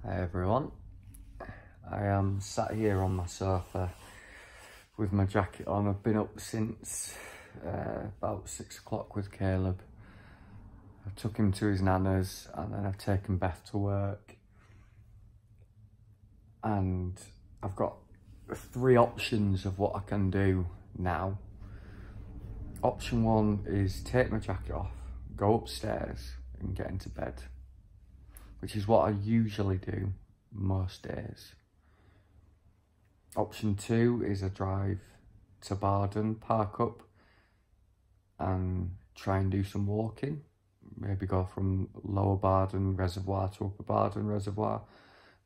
Hi everyone, I am sat here on my sofa with my jacket on. I've been up since about 6 o'clock with Caleb. I took him to his nana's and then I've taken Beth to work. And I've got 3 options of what I can do now. Option 1 is take my jacket off, go upstairs and get into bed, which is what I usually do most days. Option 2 is a drive to Barden, park up and try and do some walking. Maybe go from Lower Barden Reservoir to Upper Barden Reservoir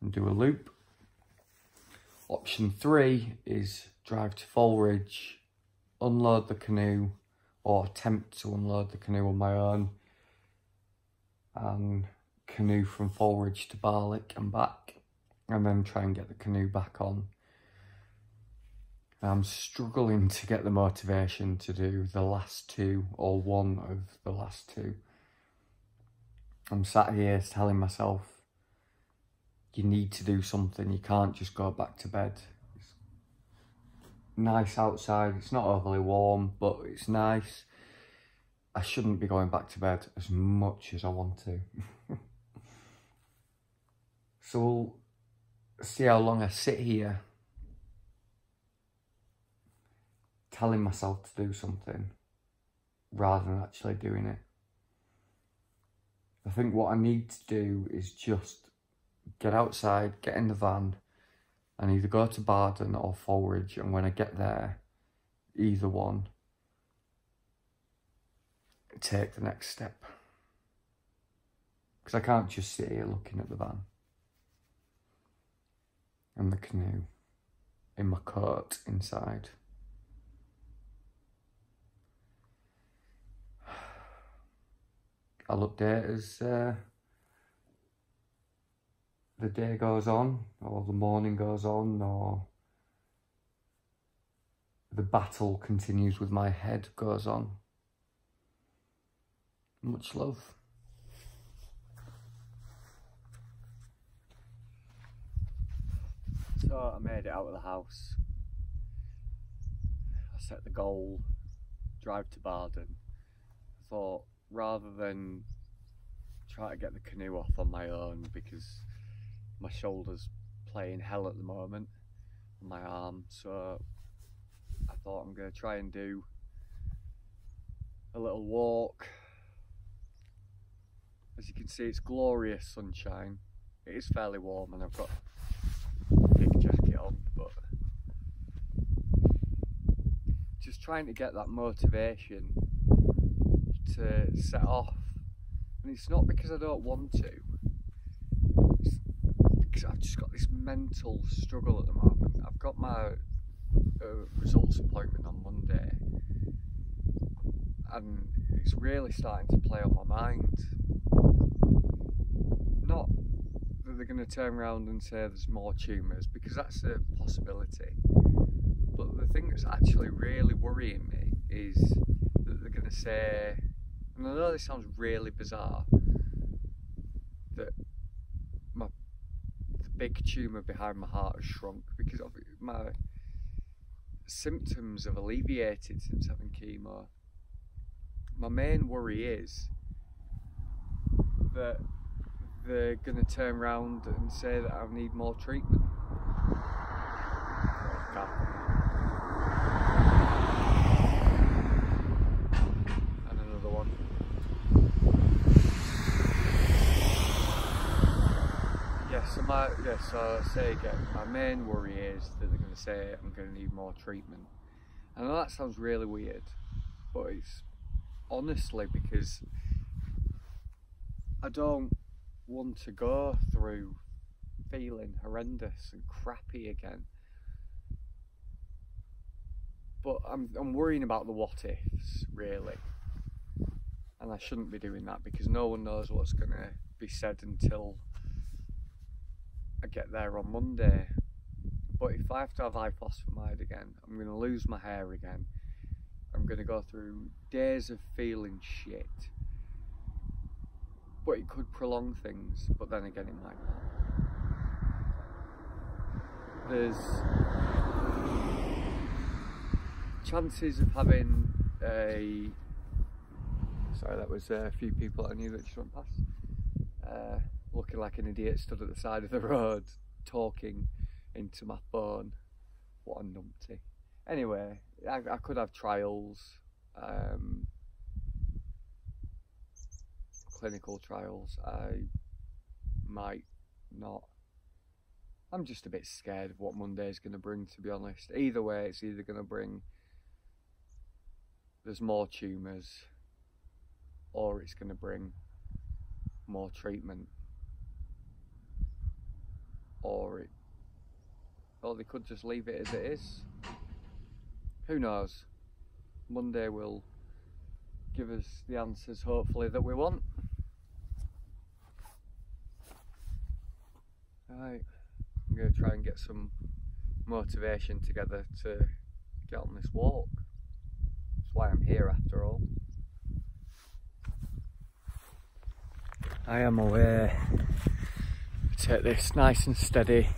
and do a loop. Option 3 is drive to Fulridge, unload the canoe or attempt to unload the canoe on my own and canoe from Fulridge to Barlick and back, and then try and get the canoe back on. I'm struggling to get the motivation to do the last 2 or one of the last 2. I'm sat here telling myself, you need to do something, you can't just go back to bed. It's nice outside, it's not overly warm, but it's nice. I shouldn't be going back to bed as much as I want to. So we'll see how long I sit here telling myself to do something rather than actually doing it. I think what I need to do is just get outside, get in the van and either go to Barden or Fulridge, and when I get there, either one, take the next step. Because I can't just sit here looking at the van and the canoe in my coat inside. I'll update as the day goes on, or the morning goes on, or the battle continues with my head goes on. Much love. So I made it out of the house. I set the goal, drive to Barden. I thought, rather than try to get the canoe off on my own, because my shoulder's playing hell at the moment, on my arm, so I thought I'm going to try and do a little walk. As you can see, it's glorious sunshine. It is fairly warm and I've got a big jacket on, but just trying to get that motivation to set off. And it's not because I don't want to, it's because I've just got this mental struggle at the moment. I've got my results appointment on Monday and it's really starting to play on my mind. Not that they're going to turn around and say there's more tumours, because that's a possibility, but the thing that's actually really worrying me is that they're going to say, and I know this sounds really bizarre, that the big tumour behind my heart has shrunk, because my symptoms have alleviated since having chemo. My main worry is that they're going to turn around and say that I need more treatment. And another one. So I'll say again, my main worry is that they're going to say I'm going to need more treatment. I know that sounds really weird, but it's honestly because I don't want to go through feeling horrendous and crappy again. But I'm worrying about the what ifs, really. And I shouldn't be doing that, because no one knows what's going to be said until I get there on Monday. But if I have to have ifosfamide again, I'm going to lose my hair again. I'm going to go through days of feeling shit. But it could prolong things, but then again it might not. there's chances of having a... Sorry, that was a few people I knew that just went past. Looking like an idiot stood at the side of the road, talking into my phone. What a numpty. Anyway, I could have trials, clinical trials. I might not. I'm just a bit scared of what Monday's going to bring, to be honest. Either way, it's either going to bring there's more tumours, or it's going to bring more treatment, or they could just leave it as it is. Who knows? Monday will give us the answers, hopefully, that we want. Right, I'm going to try and get some motivation together to get on this walk. That's why I'm here, after all. I am aware. Take this nice and steady.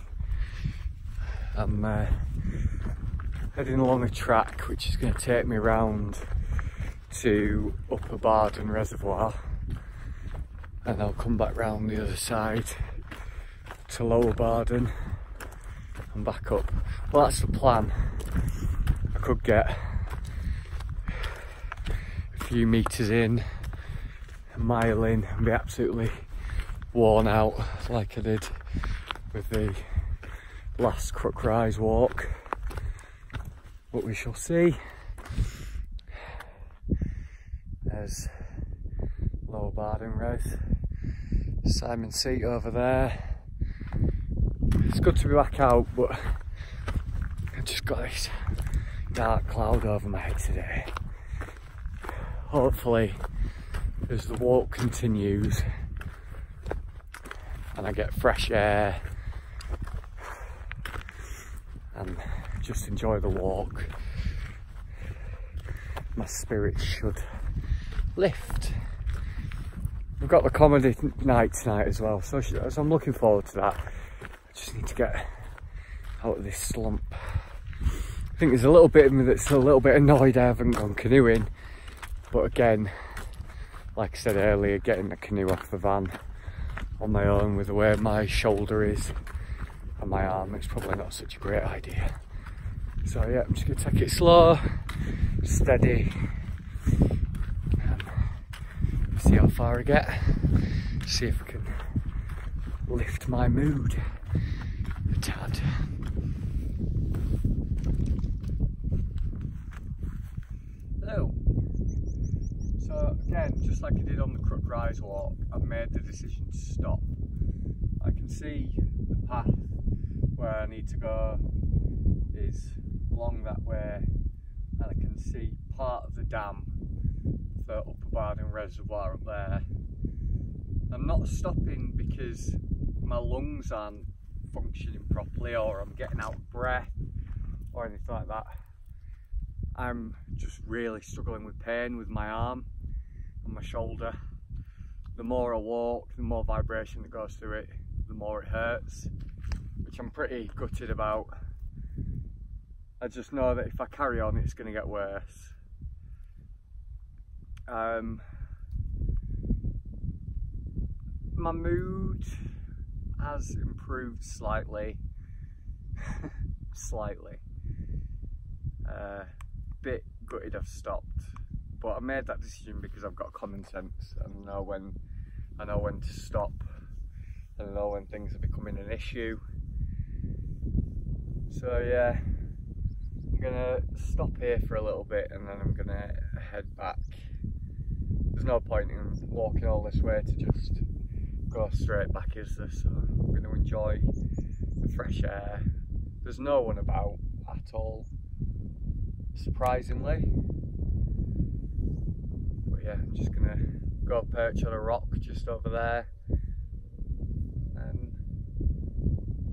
I'm heading along a track which is going to take me round to Upper Barden Reservoir, and I'll come back round the other side to Lower Barden and back up. Well, that's the plan. I could get a few metres in, a mile in, and be absolutely worn out like I did with the last Crook Rise walk, but we shall see. There's Lower Barden Res, Simon Seat over there. It's good to be back out, but I've just got this dark cloud over my head today. Hopefully, as the walk continues and I get fresh air and just enjoy the walk, my spirits should lift. We've got the comedy night tonight as well, so I'm looking forward to that. I just need to get out of this slump. I think there's a little bit of me that's a little bit annoyed I haven't gone canoeing, but again, like I said earlier, getting the canoe off the van on my own with the way my shoulder is and my arm, it's probably not such a great idea. So yeah, I'm just going to take it slow, steady, and see how far I get, see if I can lift my mood a tad. Hello. So again, just like I did on the Crook Rise walk, I've made the decision to stop. I can see the path where I need to go is along that way, and I can see part of the dam, the Upper Barden Reservoir up there. I'm not stopping because my lungs aren't functioning properly or I'm getting out of breath or anything like that. I'm just really struggling with pain with my arm and my shoulder. The more I walk, the more vibration that goes through it, the more it hurts, which I'm pretty gutted about. I just know that if I carry on, it's going to get worse. My mood has improved slightly. Slightly. Bit gutted I've stopped, but I made that decision because I've got common sense and I know when to stop, and I know when things are becoming an issue. So yeah, I'm gonna stop here for a little bit and then I'm gonna head back. There's no point in walking all this way to just go straight back, is there? So I'm gonna enjoy the fresh air. There's no one about at all, surprisingly. But yeah, I'm just gonna go perch on a rock just over there and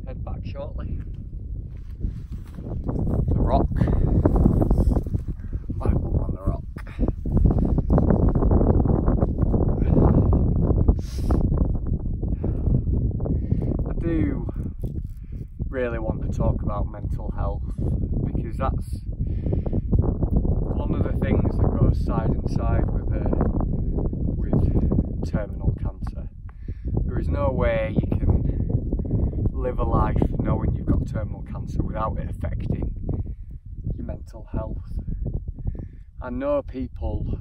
head back shortly. The rock. I'm up on the rock. I do really want to talk about mental health, because that's one of the things that goes side and side with terminal cancer. There is no way you can live a life knowing you've got terminal cancer without it affecting your mental health. I know people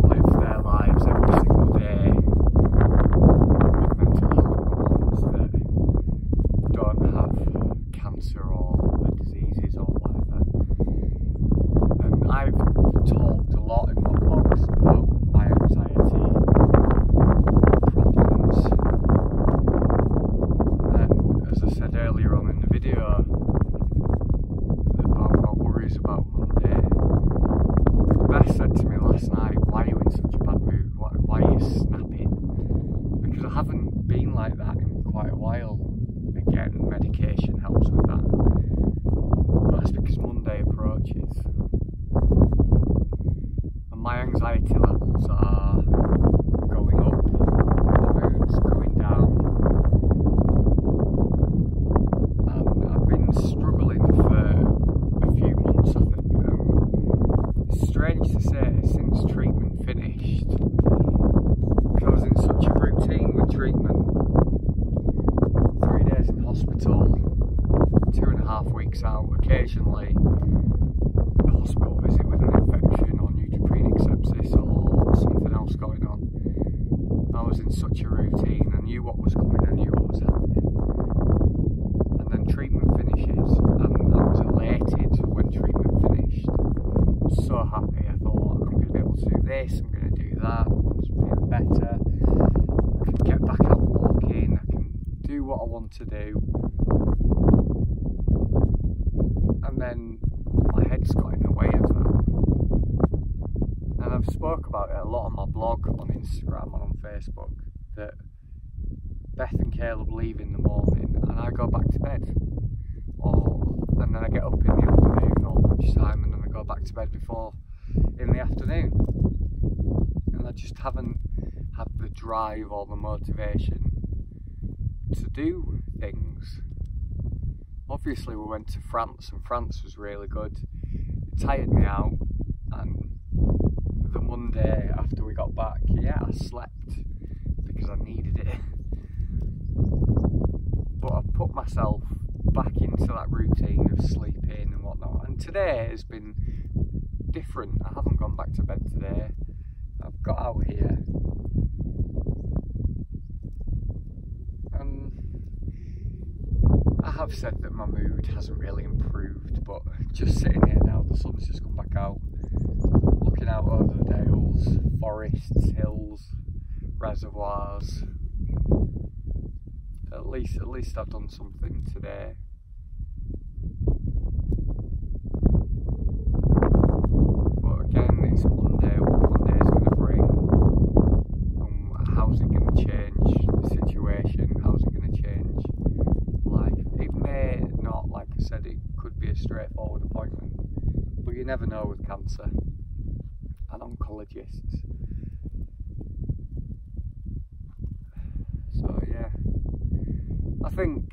live their lives every single day with mental health problems that don't have cancer or the diseases or whatever. And I've talked a lot in my vlogs about my anxiety problems. And as I said earlier on in the video about my worries about Monday, Beth said to me last night, "Why are you in such a bad mood? Why are you snapping?" Because I haven't been like that in quite a while. Again, medication helps with that. But that's because Monday approaches. And my anxiety levels are going up, my mood's going down. And I've been struggling for a few months, I think. It's strange to say since treatment finished, because I was in such a routine with treatment. 3 days in hospital, 2.5 weeks out, occasionally a hospital visit with an infection or neutropenic sepsis or something else going on. I was in such a routine, I knew what was coming, I knew what was happening. And then treatment finishes, and I was elated when treatment finished. I was so happy. I thought, I'm going to be able to do this, I'm going to do that, I'm feeling better, I can get back out walking, I can do what I want to do. And then my head's got in the way of that. And I've spoke about it a lot on my blog, on Instagram and on Facebook, that Beth and Caleb leave in the morning and I go back to bed. And then I get up in the afternoon or lunchtime, and then I go back to bed in the afternoon. And I just haven't had the drive or the motivation to do things. Obviously we went to France, and France was really good. It tired me out, and the Monday after we got back, yeah, I slept because I needed it. But I've put myself back into that routine of sleeping and whatnot, and today has been different. I haven't gone back to bed today. I've got out here, and I have said that my mood hasn't really improved, but just sitting here now, the sun's just come back out, looking out over the dales, forests, hills, reservoirs. At least I've done something today. But again, it's Monday. What Monday's going to bring? How's it going to change the situation? How's it going to change life? It may not, like I said, it could be a straightforward appointment, but you never know with cancer and oncologists. So yeah, I think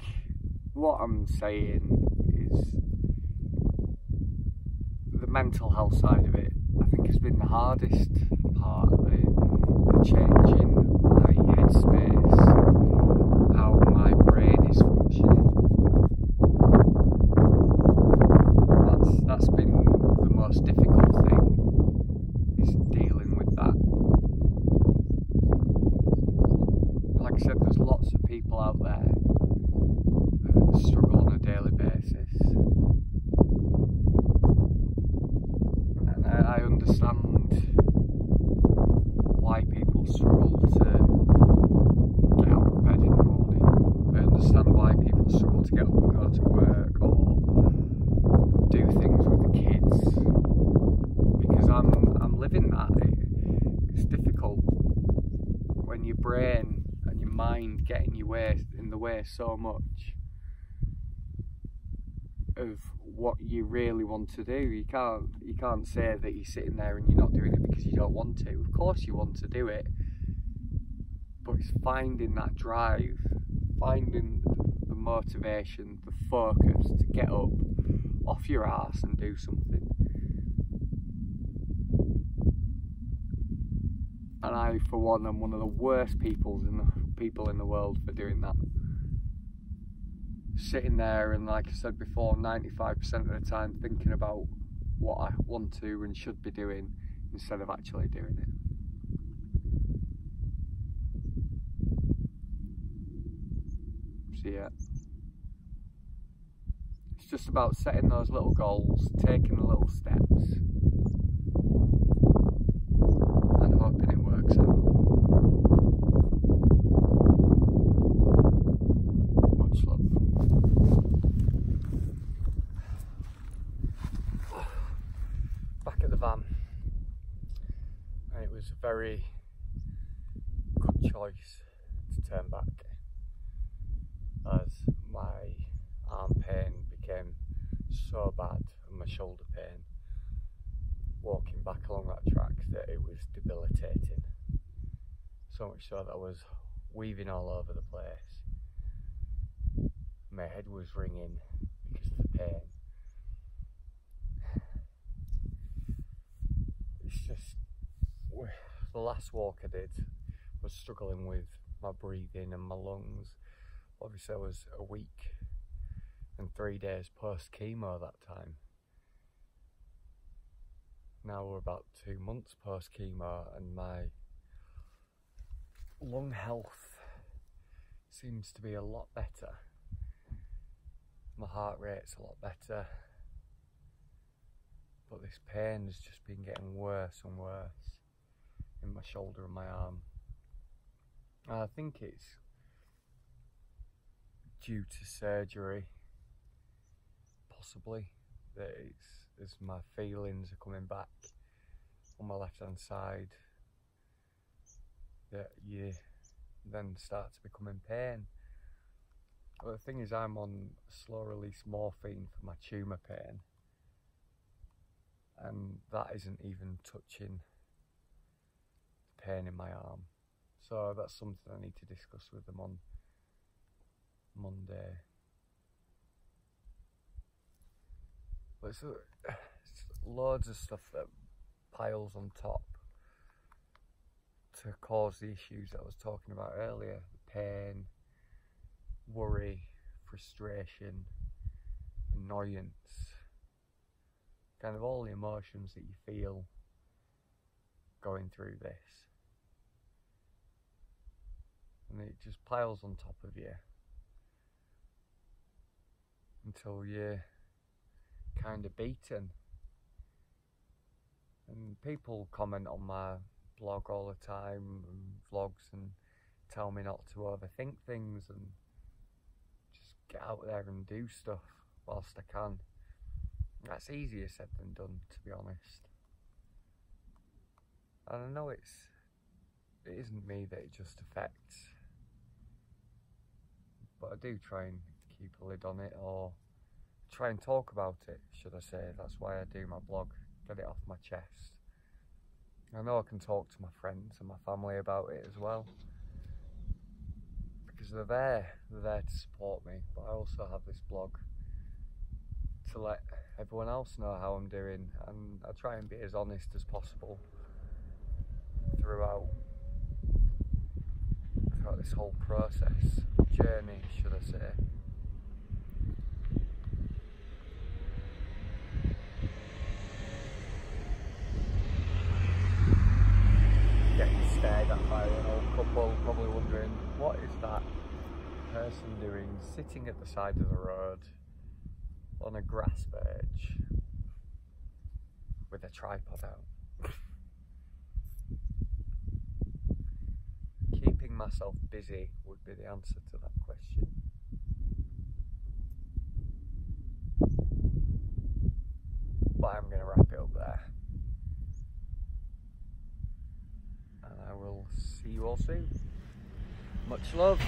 what I'm saying is the mental health side of it, I think, has been the hardest part, the change in my headspace, how my brain is functioning. That's been the most difficult thing, is dealing with that. Like I said, there's lots of people out there that struggle on a daily basis, and I understand why people struggle to get out of bed in the morning. I understand why people struggle to get up and go to work or do things with the kids, because I'm living that. It's difficult when your brain and your mind get in the way so much of what you really want to do. You can't say that you're sitting there and you're not doing it because you don't want to. Of course you want to do it, but it's finding that drive, finding the motivation, the focus to get up off your arse and do something. And I, for one, am one of the worst people in the world for doing that. Sitting there and, like I said before, 95% of the time thinking about what I want to and should be doing instead of actually doing it. So yeah, it's just about setting those little goals, taking the little steps, and hoping it works out. Much love. Back at the van, and it was a very good choice to turn back, as my arm pain became so bad and my shoulder pain walking back along that track that it was debilitating. So much so that I was weaving all over the place. My head was ringing because of the pain. It's just, the last walk I did was struggling with my breathing and my lungs. Obviously I was a week and 3 days post chemo that time. Now we're about 2 months post chemo and my lung health seems to be a lot better. My heart rate's a lot better. But this pain has just been getting worse and worse in my shoulder and my arm. And I think it's due to surgery, possibly, that it's as my feelings are coming back on my left hand side, that you then start to become in pain. But the thing is, I'm on slow release morphine for my tumour pain, and that isn't even touching the pain in my arm. So that's something I need to discuss with them on Monday. But it's loads of stuff that piles on top to cause the issues that I was talking about earlier. The pain, worry, frustration, annoyance, kind of all the emotions that you feel going through this. And it just piles on top of you until you're kind of beaten. And people comment on my blog all the time and vlogs and tell me not to overthink things and just get out there and do stuff whilst I can. That's easier said than done, to be honest. And I know it isn't me that it just affects, but I do try and keep a lid on it, or try and talk about it, should I say. That's why I do my blog, get it off my chest. I know I can talk to my friends and my family about it as well, because they're there to support me, but I also have this blog to let everyone else know how I'm doing, and I try and be as honest as possible throughout this whole process, journey, should I say. Getting stared at by an old couple, probably wondering, what is that person doing sitting at the side of the road on a grass verge with a tripod out? Keeping myself busy would be the answer to that question. But I'm going to wrap it up there. And I will see you all soon. Much love.